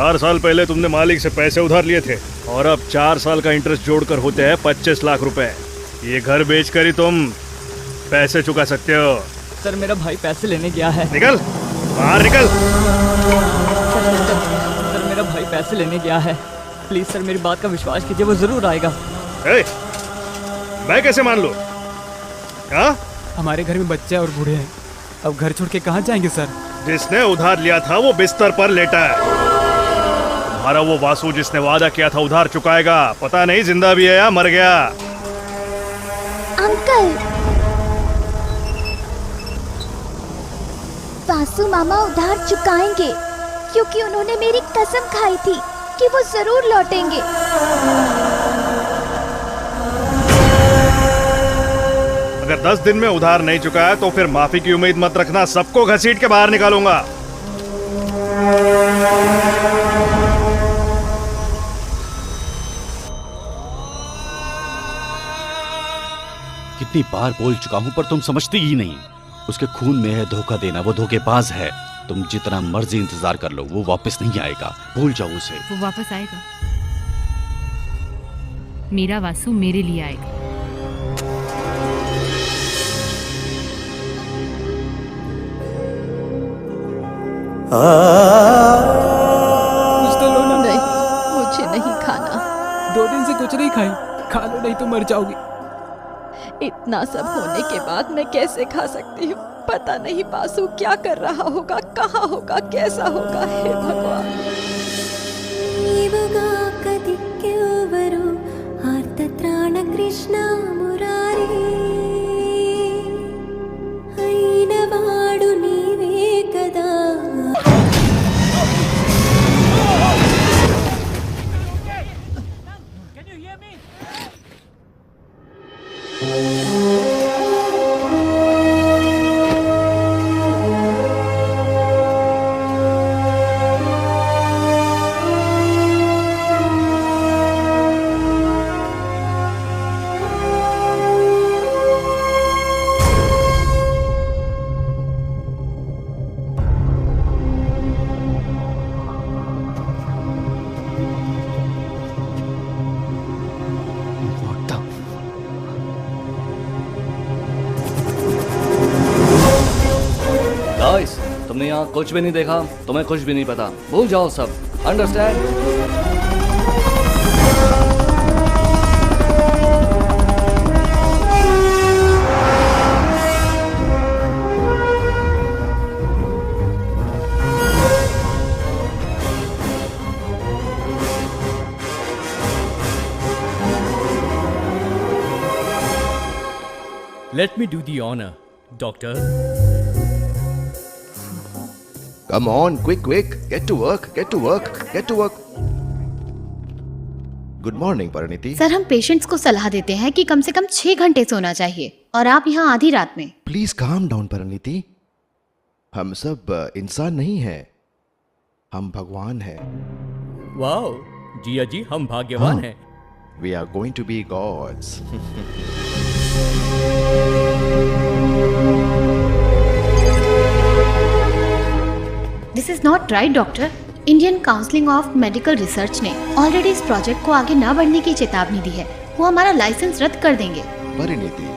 4 साल पहले तुमने मालिक से पैसे उधार लिए थे और अब 4 साल का इंटरेस्ट जोड़कर होते हैं 25 लाख रुपए। ये घर बेचकर ही तुम पैसे चुका सकते हो। सर मेरा भाई पैसे लेने गया है। निकल बाहर निकल। सर मेरा भाई पैसे लेने गया है, प्लीज सर मेरी बात का विश्वास कीजिए, वो जरूर आएगा। मैं कैसे मान लूं? हाँ? हमारे घर में बच्चे और बूढ़े हैं, अब घर छोड़ के कहाँ जाएंगे सर? जिसने उधार लिया था वो बिस्तर पर लेटा है। तुम्हारा वो वासु जिसने वादा किया था उधार चुकाएगा, पता नहीं जिंदा भी है या मर गया। अंकल, वासु मामा उधार चुकाएंगे क्योंकि उन्होंने मेरी कसम खाई थी कि वो जरूर लौटेंगे। अगर 10 दिन में उधार नहीं चुकाया तो फिर माफी की उम्मीद मत रखना, सबको घसीट के बाहर निकालूंगा। कितनी बार बोल चुका हूं पर तुम समझती ही नहीं। उसके खून में है धोखा देना, वो धोखेबाज है। तुम जितना मर्जी इंतजार कर लो, वो वापस नहीं आएगा, भूल जाओ उसे। वो वापस आएगा, मेरा वासु मेरे लिए आएगा। कुछ तो लो ना। नहीं, मुझे नहीं खाना। 2 दिन से कुछ नहीं खाई, खा लो नहीं तो मर जाओगी। इतना सब होने के बाद मैं कैसे खा सकती हूँ? पता नहीं वासु क्या कर रहा होगा, कहाँ होगा, कैसा होगा। हे भगवान। कृष्ण मुरारी అయినవాడు నీవే కదా। तुमने यहाँ कुछ भी नहीं देखा, तुम्हें कुछ भी नहीं पता, भूल जाओ सब। Understand? Let me do the honor, doctor. Come on, quick, get to work. Good morning, Pariniti. Sir, हम पेशेंट्स को सलाह देते हैं कि कम से कम 6 घंटे सोना चाहिए और आप यहाँ आधी रात में। Please calm down, Pariniti. हम सब इंसान नहीं हैं, हम भगवान हैं। वाओ, जिया जी हम भाग्यवान हैं। We are going to be gods. This is not right doctor. Indian counselling of medical research ने ऑलरेडी इस प्रोजेक्ट को आगे न बढ़ने की चेतावनी दी है। वो हमारा लाइसेंस रद्द कर देंगे। Parineeti,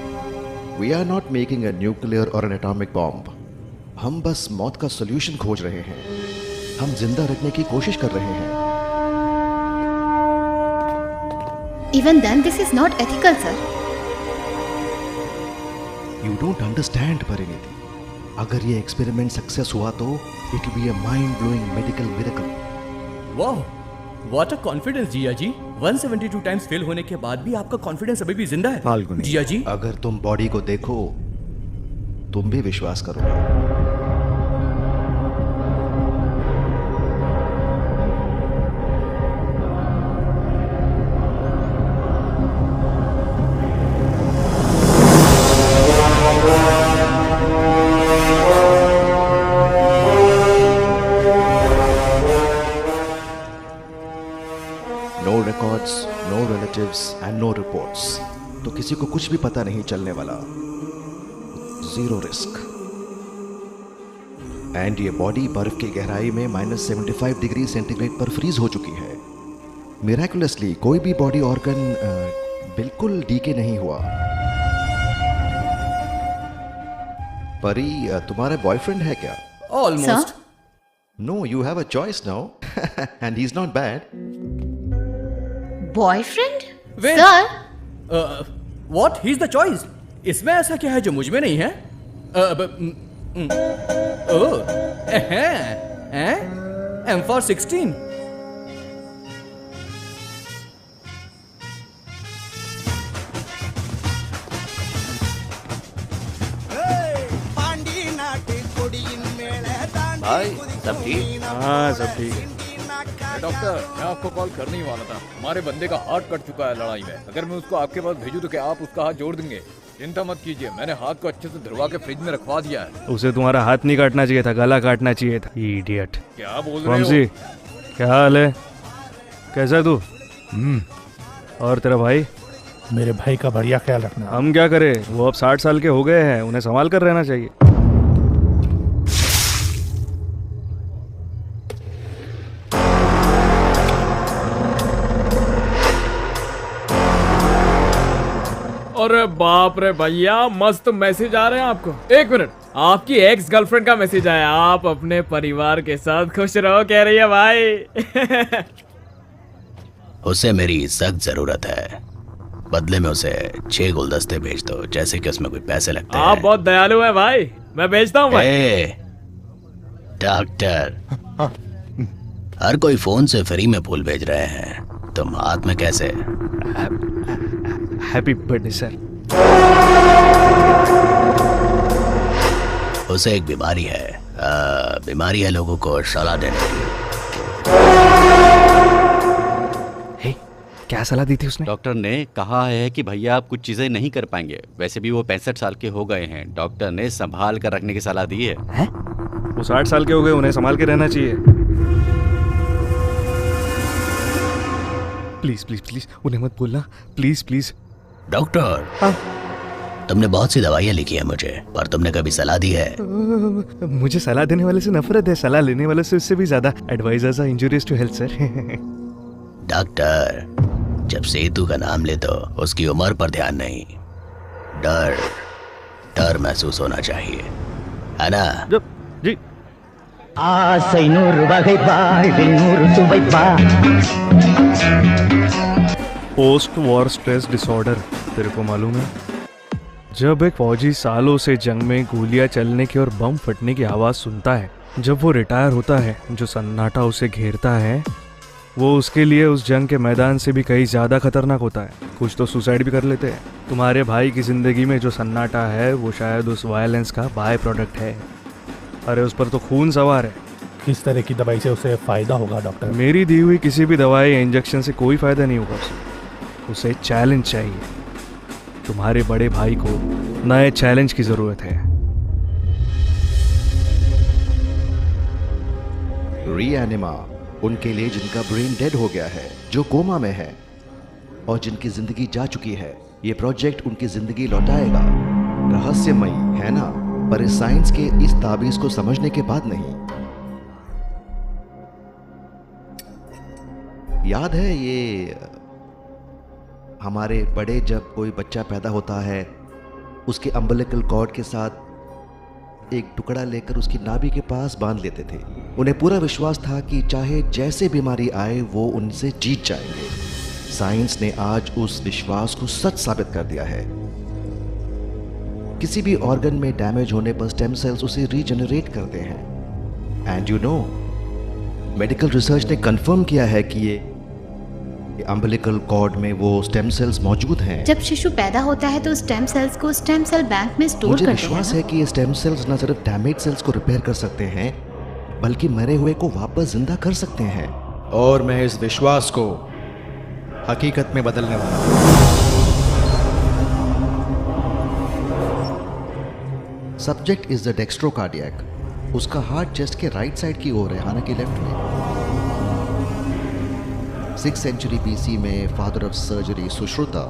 we are not making a nuclear or an atomic bomb. हम बस मौत का सॉल्यूशन खोज रहे हैं। हम जिंदा रखने की कोशिश कर रहे हैं। Even then, this is not ethical, sir. You don't understand, Parineeti. अगर ये एक्सपेरिमेंट सक्सेस हुआ तो it will be a mind blowing medical miracle. वाह, what a confidence Jiya ji. 172 times fail होने के बाद भी आपका कॉन्फिडेंस अभी भी जिंदा है। फाल्गुनी, जिया जी, अगर तुम बॉडी को देखो तुम भी विश्वास करोगे। No records, no relatives and no reports. तो किसी को कुछ भी पता नहीं चलने वाला। Zero risk. एंड ये बॉडी बर्फ की गहराई में -75 डिग्री सेंटीग्रेड पर फ्रीज हो चुकी है। मिराकुलसली कोई भी बॉडी ऑर्गन बिल्कुल डीके नहीं हुआ। परी, तुम्हारा बॉयफ्रेंड है क्या? Almost. No, you have a choice now and he is not bad. Boyfriend? Wait. Sir, what? He is the choice. इसमें ऐसा क्या है जो मुझ में नहीं है? M for 16। भाई सब ठीक? हाँ सब ठीक है। डॉक्टर, मैं आपको कॉल करने ही वाला था। हमारे बंदे का हाथ कट चुका है लड़ाई में। अगर मैं उसको आपके पास भेजूं तो क्या आप उसका हाथ जोड़ देंगे? चिंता मत कीजिए, मैंने हाथ को अच्छे से धुलवा के फ्रिज में रखवा दिया है। उसे तुम्हारा हाथ नहीं काटना चाहिए था, गला काटना चाहिए था। इडियट। क्या बोल रहे वंशी, हो? क्या हाल है? कैसा है तू? और तेरा भाई? मेरे भाई का बढ़िया ख्याल रखना। हम क्या करें, वो अब 60 साल के हो गए हैं, उन्हें संभाल कर रहना चाहिए। अरे बाप रे भैया, मस्त मैसेज आ रहे हैं आपको। एक मिनट, आपकी एक्स गर्लफ्रेंड का मैसेज आया। आप अपने परिवार के साथ खुश रहो कह रही है भाई। उसे मेरी सख्त जरूरत है। बदले में उसे 6 गुलदस्ते भेज दो, जैसे कि उसमें कोई पैसे लगते हैं। आप बहुत दयालु हैं भाई, मैं भेजता हूँ भाई। डॉक्टर, हर कोई फोन से फ्री में फूल भेज रहे हैं, तुम हाथ में कैसे? Happy birthday sir. उसे एक बीमारी है, बीमारी है लोगों को सलाह देने की। क्या सलाह दी थी उसने? डॉक्टर ने कहा है कि भैया आप कुछ चीजें नहीं कर पाएंगे। वैसे भी वो 65 साल के हो गए हैं। डॉक्टर ने संभाल कर रखने की सलाह दी है। वो 60 साल के हो गए, उन्हें संभाल के रहना चाहिए। प्लीज प्लीज प्लीज उन्हें मत बोलना, प्लीज प्लीज। डॉक्टर, तुमने बहुत सी दवाइयाँ लिखी है मुझे, पर तुमने कभी सलाह दी है? मुझे सलाह देने वाले से नफरत है, सलाह लेने वाले से उससे भी ज्यादा। Advisers are injurious to health sir. Doctor, जब सेतु का नाम ले तो उसकी उम्र पर ध्यान नहीं, डर महसूस होना चाहिए, है ना? जी। पोस्ट वॉर स्ट्रेस डिसऑर्डर, तेरे को मालूम है? जब एक फौजी सालों से जंग में गोलियां चलने की और बम फटने की आवाज सुनता है, जब वो रिटायर होता है, जो सन्नाटा उसे घेरता है वो उसके लिए उस जंग के मैदान से भी कहीं ज्यादा खतरनाक होता है। कुछ तो सुसाइड भी कर लेते हैं। तुम्हारे भाई की जिंदगी में जो सन्नाटा है वो शायद उस वायलेंस का बाय प्रोडक्ट है। अरे उस पर तो खून सवार है। किस तरह की दवाई से उसे फायदा होगा डॉक्टर? मेरी दी हुई किसी भी दवाई या इंजेक्शन से कोई फायदा नहीं होगा उसे चैलेंज चाहिए। तुम्हारे बड़े भाई को नए चैलेंज की जरूरत है। रीएनिमा उनके लिए जिनका ब्रेन डेड हो गया है, जो कोमा में है और जिनकी जिंदगी जा चुकी है। ये प्रोजेक्ट उनकी जिंदगी लौटाएगा। रहस्यमयी है ना, पर इस साइंस के इस ताबीज को समझने के बाद नहीं। याद है ये हमारे बड़े, जब कोई बच्चा पैदा होता है उसके अम्बिलिकल कॉर्ड के साथ एक टुकड़ा लेकर उसकी नाभि के पास बांध लेते थे। उन्हें पूरा विश्वास था कि चाहे जैसे बीमारी आए वो उनसे जीत जाएंगे। साइंस ने आज उस विश्वास को सच साबित कर दिया है। किसी भी ऑर्गन में डैमेज होने पर स्टेम सेल्स उसे रीजनरेट करते हैं। And you know, medical research ने कंफर्म किया है कि ये अम्बिलिकल कॉर्ड में वो स्टेम सेल्स मौजूद हैं। जब शिशु पैदा होता है तो स्टेम सेल्स को स्टेम सेल बैंक में स्टोर करते हैं। मुझे विश्वास है कि ये स्टेम सेल्स न सिर्फ डैमेज सेल्स को रिपेयर कर सकते हैं, बल्कि मरे हुए को वापस जिंदा कर सकते हैं। और मैं इस विश्वास को हकीकत में बदलने वाला हूं। Subject is the dextrocardiac. उसका हार्ट चेस्ट के राइट साइड की ओर है, हालांकि लेफ्ट में। 6th सेंचुरी BC में फादर ऑफ सर्जरी सुश्रुता